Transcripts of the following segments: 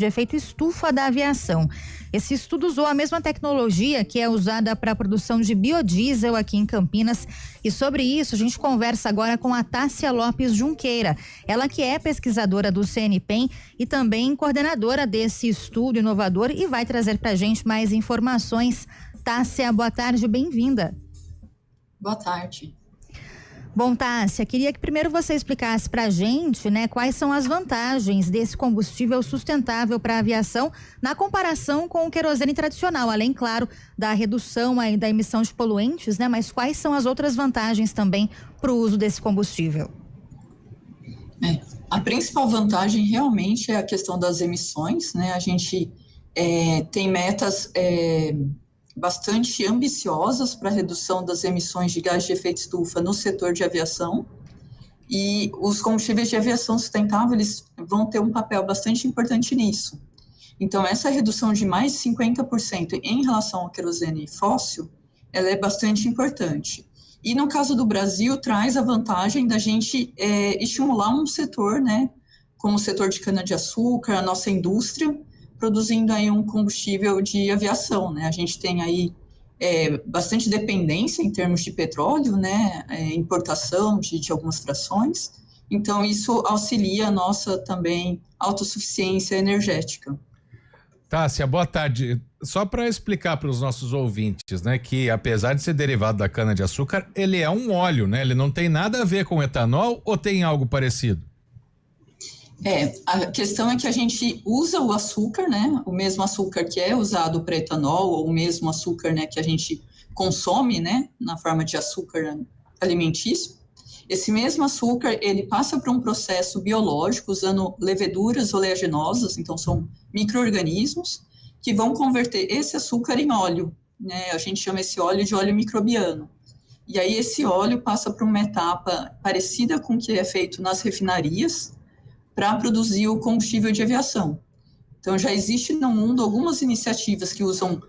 de efeito estufa da aviação. Esse estudo usou a mesma tecnologia que é usada para a produção de biodiesel aqui em Campinas. E sobre isso a gente conversa agora com a Tássia Lopes Junqueira. Ela que é pesquisadora do CNPEM e também coordenadora desse estudo inovador e vai trazer para a gente mais informações. Tássia, boa tarde, bem-vinda. Boa tarde. Bom, Tássia, queria que primeiro você explicasse para a gente, né, quais são as vantagens desse combustível sustentável para a aviação na comparação com o querosene tradicional, além, claro, da redução aí da emissão de poluentes, né, mas quais são as outras vantagens também para o uso desse combustível? A principal vantagem realmente é a questão das emissões, né, a gente tem metas bastante ambiciosas para a redução das emissões de gás de efeito estufa no setor de aviação, e os combustíveis de aviação sustentável eles vão ter um papel bastante importante nisso. Então, essa redução de mais de 50% em relação ao querosene fóssil, ela é bastante importante. E no caso do Brasil, traz a vantagem da gente estimular um setor, né, como o setor de cana-de-açúcar, a nossa indústria, produzindo aí um combustível de aviação, né? A gente tem aí bastante dependência em termos de petróleo, né? Importação de algumas frações. Então, isso auxilia a nossa também autossuficiência energética. Tássia, boa tarde. Só para explicar para os nossos ouvintes, né, que apesar de ser derivado da cana-de-açúcar, ele é um óleo, né? Ele não tem nada a ver com etanol ou tem algo parecido? A questão é que a gente usa o açúcar, né, o mesmo açúcar que é usado para etanol, ou o mesmo açúcar, né, que a gente consome, né, na forma de açúcar alimentício. Esse mesmo açúcar, ele passa por um processo biológico usando leveduras oleaginosas, então são micro-organismos que vão converter esse açúcar em óleo, né, a gente chama esse óleo de óleo microbiano. E aí esse óleo passa por uma etapa parecida com o que é feito nas refinarias, para produzir o combustível de aviação. Então, já existe no mundo algumas iniciativas que usam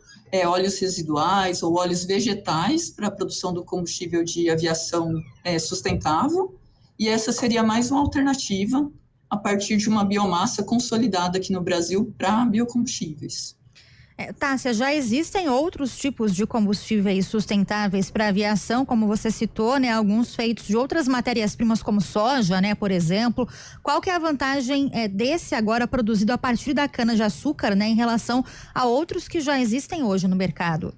óleos residuais ou óleos vegetais para a produção do combustível de aviação sustentável, e essa seria mais uma alternativa a partir de uma biomassa consolidada aqui no Brasil para biocombustíveis. Tássia, já existem outros tipos de combustíveis sustentáveis para aviação, como você citou, né? Alguns feitos de outras matérias-primas como soja, né? Por exemplo. Qual que é a vantagem desse agora produzido a partir da cana-de-açúcar, né? Em relação a outros que já existem hoje no mercado?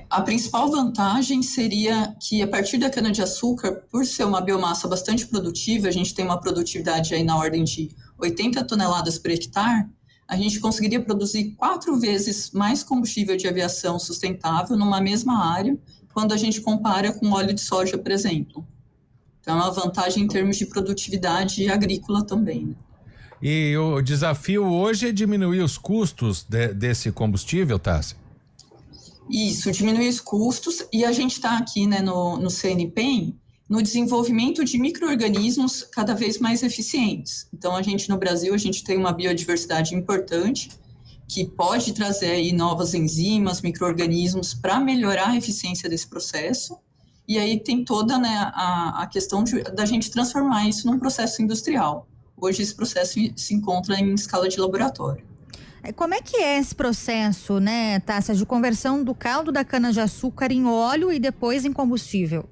A principal vantagem seria que a partir da cana-de-açúcar, por ser uma biomassa bastante produtiva, a gente tem uma produtividade aí na ordem de 80 toneladas por hectare, a gente conseguiria produzir 4 vezes mais combustível de aviação sustentável numa mesma área, quando a gente compara com óleo de soja, por exemplo. Então, é uma vantagem em termos de produtividade agrícola também, né? E o desafio hoje é diminuir os custos desse combustível, Tássia? Isso, diminuir os custos, e a gente está aqui, né, no CNPEM, no desenvolvimento de micro-organismos cada vez mais eficientes. Então, no Brasil, a gente tem uma biodiversidade importante, que pode trazer aí novas enzimas, micro-organismos, para melhorar a eficiência desse processo, e aí tem toda, né, a questão da gente transformar isso num processo industrial. Hoje, esse processo se encontra em escala de laboratório. Como é que é esse processo, né, Tássia, de conversão do caldo da cana-de-açúcar em óleo e depois em combustível?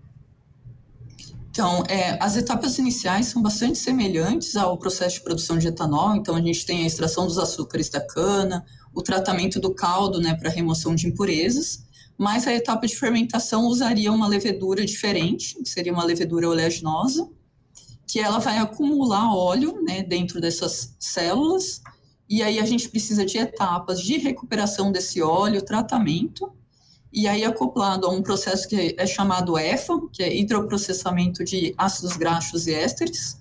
Então, as etapas iniciais são bastante semelhantes ao processo de produção de etanol. Então, a gente tem a extração dos açúcares da cana, o tratamento do caldo, né, para remoção de impurezas, mas a etapa de fermentação usaria uma levedura diferente, que seria uma levedura oleaginosa, que ela vai acumular óleo, né, dentro dessas células, e aí a gente precisa de etapas de recuperação desse óleo, tratamento, e aí acoplado a um processo que é chamado EFA, que é hidroprocessamento de ácidos graxos e ésteres.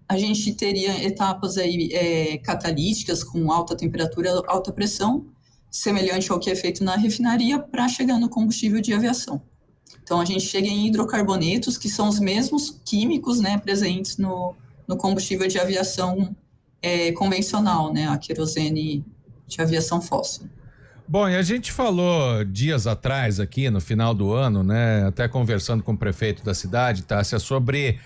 A gente teria etapas aí catalíticas com alta temperatura, alta pressão, semelhante ao que é feito na refinaria, para chegar no combustível de aviação. Então, a gente chega em hidrocarbonetos, que são os mesmos químicos, né, presentes no combustível de aviação convencional, né, a querosene de aviação fóssil. Bom, e a gente falou dias atrás aqui no final do ano, né, até conversando com o prefeito da cidade, Tássia, sobre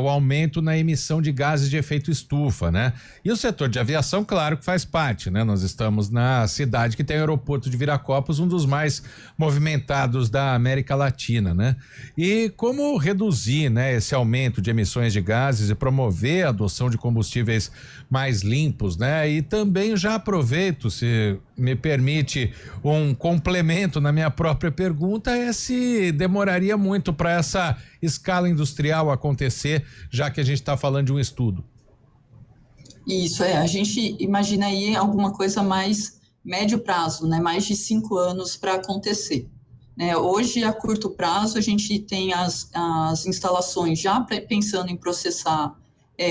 o aumento na emissão de gases de efeito estufa, né? E o setor de aviação, claro que faz parte, né? Nós estamos na cidade que tem o aeroporto de Viracopos, um dos mais movimentados da América Latina, né? E como reduzir, né, esse aumento de emissões de gases e promover a adoção de combustíveis mais limpos, né? E também já aproveito, se me permite um complemento na minha própria pergunta, é se demoraria muito para essa escala industrial acontecer, já que a gente está falando de um estudo. Isso, a gente imagina aí alguma coisa mais médio prazo, né, mais de 5 anos para acontecer. Né? Hoje, a curto prazo, a gente tem as instalações já pensando em processar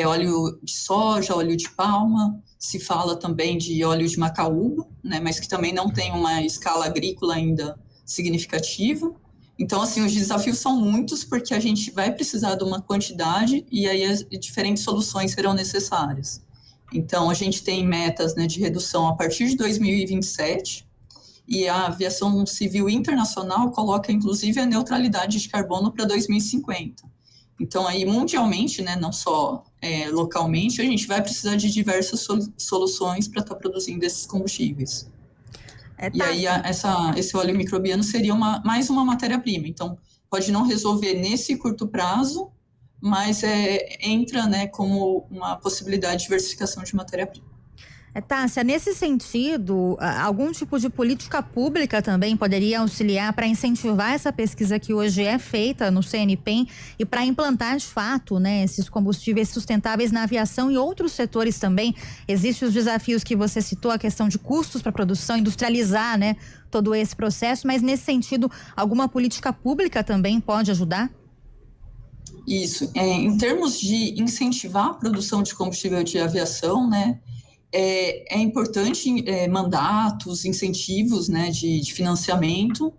óleo de soja, óleo de palma, se fala também de óleo de macaúba, né, mas que também não tem uma escala agrícola ainda significativa. Então, assim, os desafios são muitos, porque a gente vai precisar de uma quantidade e aí as diferentes soluções serão necessárias. Então, a gente tem metas, né, de redução a partir de 2027, e a aviação civil internacional coloca, inclusive, a neutralidade de carbono para 2050. Então, aí, mundialmente, né, não só localmente, a gente vai precisar de diversas soluções para estar produzindo esses combustíveis. E aí, esse óleo microbiano seria mais uma matéria-prima. Então, pode não resolver nesse curto prazo, mas entra, né, como uma possibilidade de diversificação de matéria-prima. Tássia, nesse sentido, algum tipo de política pública também poderia auxiliar para incentivar essa pesquisa que hoje é feita no CNPEM e para implantar de fato, né, esses combustíveis sustentáveis na aviação e outros setores também. Existem os desafios que você citou, a questão de custos para a produção, industrializar, né, todo esse processo, mas nesse sentido, alguma política pública também pode ajudar? Isso. Em termos de incentivar a produção de combustível de aviação, né, é importante mandatos, incentivos, né, de financiamento,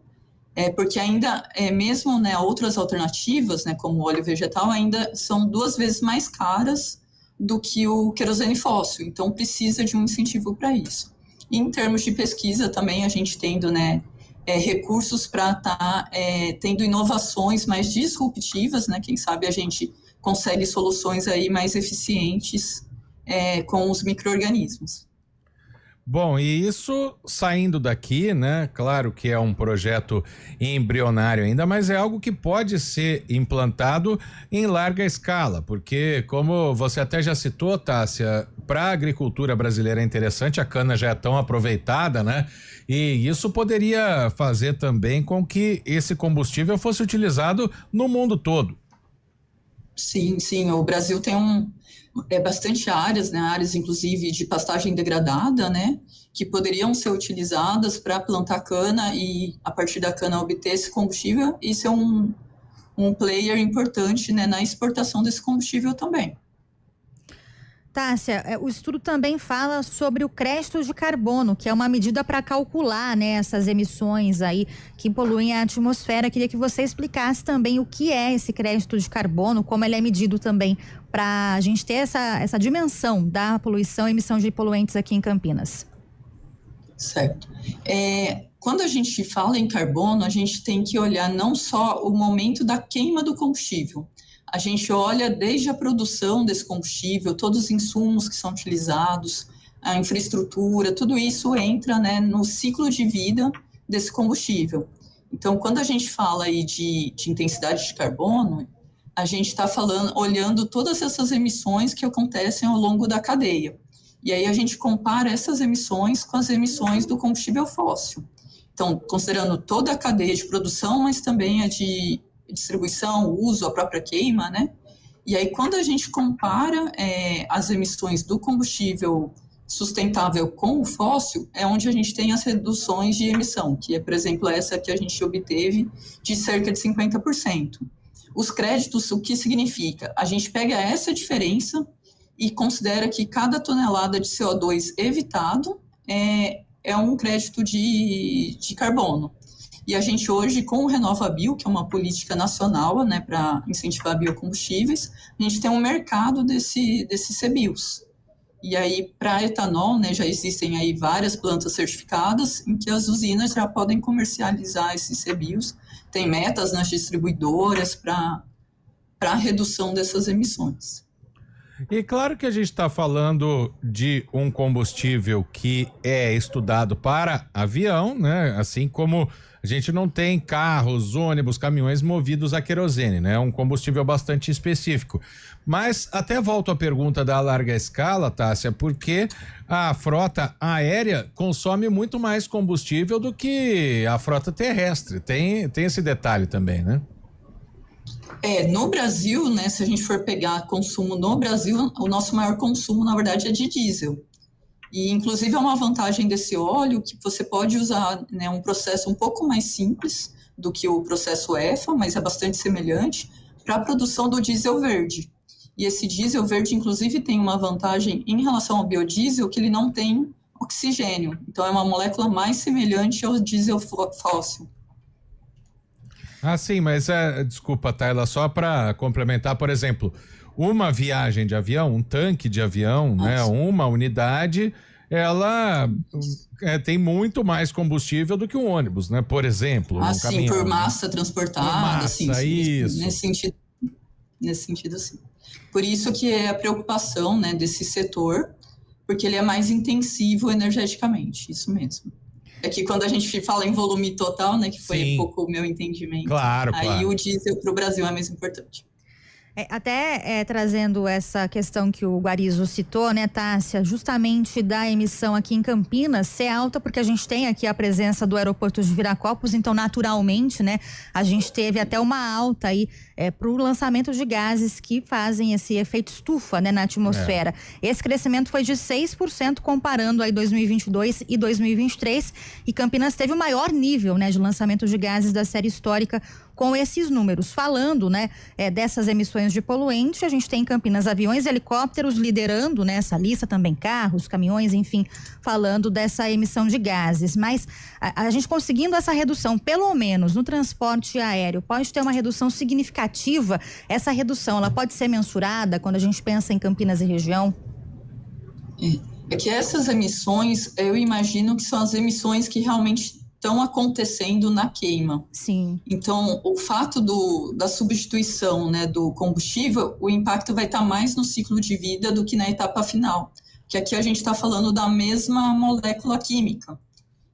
porque ainda, mesmo, né, outras alternativas, né, como o óleo vegetal, ainda são 2 vezes mais caras do que o querosene fóssil, então precisa de um incentivo para isso. E em termos de pesquisa também, a gente tendo, né, recursos para estar tendo inovações mais disruptivas, né, quem sabe a gente consegue soluções aí mais eficientes com os micro-organismos. Bom, e isso saindo daqui, né? Claro que é um projeto embrionário ainda, mas é algo que pode ser implantado em larga escala, porque como você até já citou, Tássia, para a agricultura brasileira é interessante, a cana já é tão aproveitada, né? E isso poderia fazer também com que esse combustível fosse utilizado no mundo todo. Sim, o Brasil tem bastante áreas, né, áreas inclusive de pastagem degradada, né, que poderiam ser utilizadas para plantar cana e a partir da cana obter esse combustível e ser um player importante, né, na exportação desse combustível também. Tássia, o estudo também fala sobre o crédito de carbono, que é uma medida para calcular, né, essas emissões aí que poluem a atmosfera. Queria que você explicasse também o que é esse crédito de carbono, como ele é medido também, para a gente ter essa dimensão da poluição e emissão de poluentes aqui em Campinas. Certo. Quando a gente fala em carbono, a gente tem que olhar não só o momento da queima do combustível. A gente olha desde a produção desse combustível, todos os insumos que são utilizados, a infraestrutura, tudo isso entra, né, no ciclo de vida desse combustível. Então, quando a gente fala aí de intensidade de carbono, a gente está olhando todas essas emissões que acontecem ao longo da cadeia. E aí a gente compara essas emissões com as emissões do combustível fóssil. Então, considerando toda a cadeia de produção, mas também a de distribuição, uso, a própria queima, né? E aí, quando a gente compara as emissões do combustível sustentável com o fóssil, é onde a gente tem as reduções de emissão, que é, por exemplo, essa que a gente obteve de cerca de 50%. Os créditos, o que significa? A gente pega essa diferença e considera que cada tonelada de CO2 evitado é um crédito de carbono. E a gente hoje, com o RenovaBio, que é uma política nacional, né, para incentivar biocombustíveis, a gente tem um mercado desses CBIOs. E aí, para etanol, né, já existem aí várias plantas certificadas em que as usinas já podem comercializar esses CBIOS. Tem metas nas distribuidoras para a redução dessas emissões. E claro que a gente está falando de um combustível que é estudado para avião, né? Assim como a gente não tem carros, ônibus, caminhões movidos a querosene, né? É um combustível bastante específico. Mas até volto à pergunta da larga escala, Tássia, porque a frota aérea consome muito mais combustível do que a frota terrestre. Tem esse detalhe também, né? No Brasil, né, se a gente for pegar consumo no Brasil, o nosso maior consumo, na verdade, é de diesel. E, inclusive, é uma vantagem desse óleo que você pode usar, né, um processo um pouco mais simples do que o processo EFA, mas é bastante semelhante, para a produção do diesel verde. E esse diesel verde, inclusive, tem uma vantagem em relação ao biodiesel, que ele não tem oxigênio. Então, é uma molécula mais semelhante ao diesel fóssil. Ah, sim, mas desculpa, Tayla, só para complementar, por exemplo, uma viagem de avião, um tanque de avião, né, uma unidade, ela tem muito mais combustível do que um ônibus, né? Por exemplo, um caminhão, por né? massa transportada, por massa, sim, isso. Nesse sentido, sim. Por isso que é a preocupação, né, desse setor, porque ele é mais intensivo energeticamente, isso mesmo. É que quando a gente fala em volume total, né, que foi Sim. um pouco o meu entendimento, Claro, aí o diesel para o Brasil é mais importante. Trazendo essa questão que o Guarizo citou, né, Tássia, justamente da emissão aqui em Campinas ser alta, porque a gente tem aqui a presença do aeroporto de Viracopos, então naturalmente, né, a gente teve até uma alta aí para o lançamento de gases que fazem esse efeito estufa, né, na atmosfera. Esse crescimento foi de 6% comparando aí 2022 e 2023, e Campinas teve o maior nível, né, de lançamento de gases da série histórica com esses números. Falando, né, dessas emissões de poluente, a gente tem em Campinas aviões e helicópteros liderando nessa lista, também carros, caminhões, enfim, falando dessa emissão de gases. Mas a gente conseguindo essa redução, pelo menos no transporte aéreo, pode ter uma redução significativa. Essa redução, ela pode ser mensurada quando a gente pensa em Campinas e região? É que essas emissões, eu imagino que são as emissões que realmente estão acontecendo na queima. Sim. Então, o fato da substituição, né, do combustível, o impacto vai estar mais no ciclo de vida do que na etapa final, que aqui a gente está falando da mesma molécula química.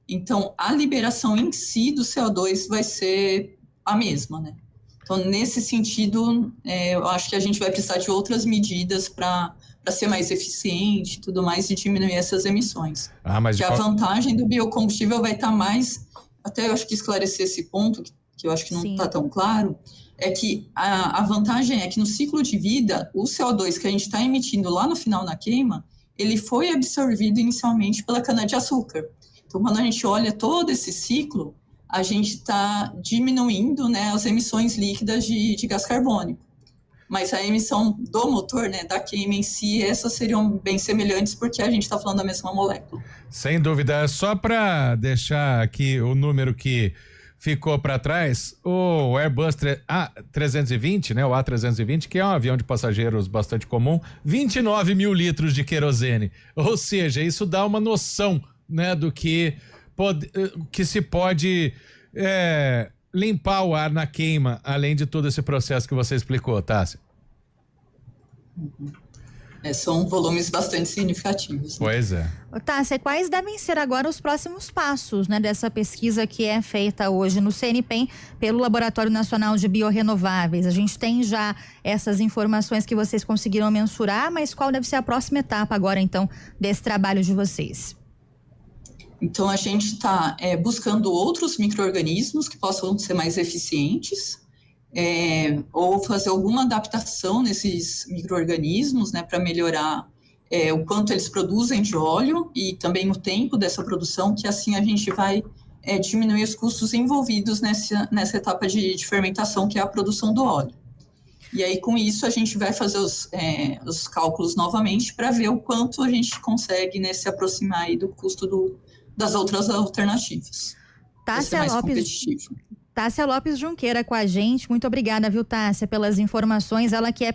Então, a liberação em si do CO2 vai ser a mesma, né? Então, nesse sentido, eu acho que a gente vai precisar de outras medidas para ser mais eficiente e tudo mais e diminuir essas emissões. Que a vantagem do biocombustível vai estar mais, até eu acho que esclarecer esse ponto, que eu acho que não está tão claro, é que a vantagem é que no ciclo de vida, o CO2 que a gente está emitindo lá no final na queima, ele foi absorvido inicialmente pela cana-de-açúcar. Então, quando a gente olha todo esse ciclo, a gente está diminuindo, né, as emissões líquidas de gás carbônico. Mas a emissão do motor, né, da queima em si, essas seriam bem semelhantes porque a gente está falando da mesma molécula. Sem dúvida. Só para deixar aqui o número que ficou para trás, o Airbus A320, né, o A320, que é um avião de passageiros bastante comum, 29 mil litros de querosene. Ou seja, isso dá uma noção, né, do que se pode limpar o ar na queima, além de todo esse processo que você explicou, Tássia. São volumes bastante significativos. Né? Pois é. Tássia, quais devem ser agora os próximos passos, né, dessa pesquisa que é feita hoje no CNPEM pelo Laboratório Nacional de Biorrenováveis? A gente tem já essas informações que vocês conseguiram mensurar, mas qual deve ser a próxima etapa agora, então, desse trabalho de vocês? Então, a gente está buscando outros micro-organismos que possam ser mais eficientes, ou fazer alguma adaptação nesses micro-organismos, né, para melhorar o quanto eles produzem de óleo e também o tempo dessa produção, que assim a gente vai diminuir os custos envolvidos nessa etapa de fermentação, que é a produção do óleo. E aí, com isso, a gente vai fazer os cálculos novamente para ver o quanto a gente consegue, né, se aproximar aí do custo das outras alternativas. Tássia Lopes Junqueira com a gente. Muito obrigada, viu, Tássia, pelas informações. Ela que é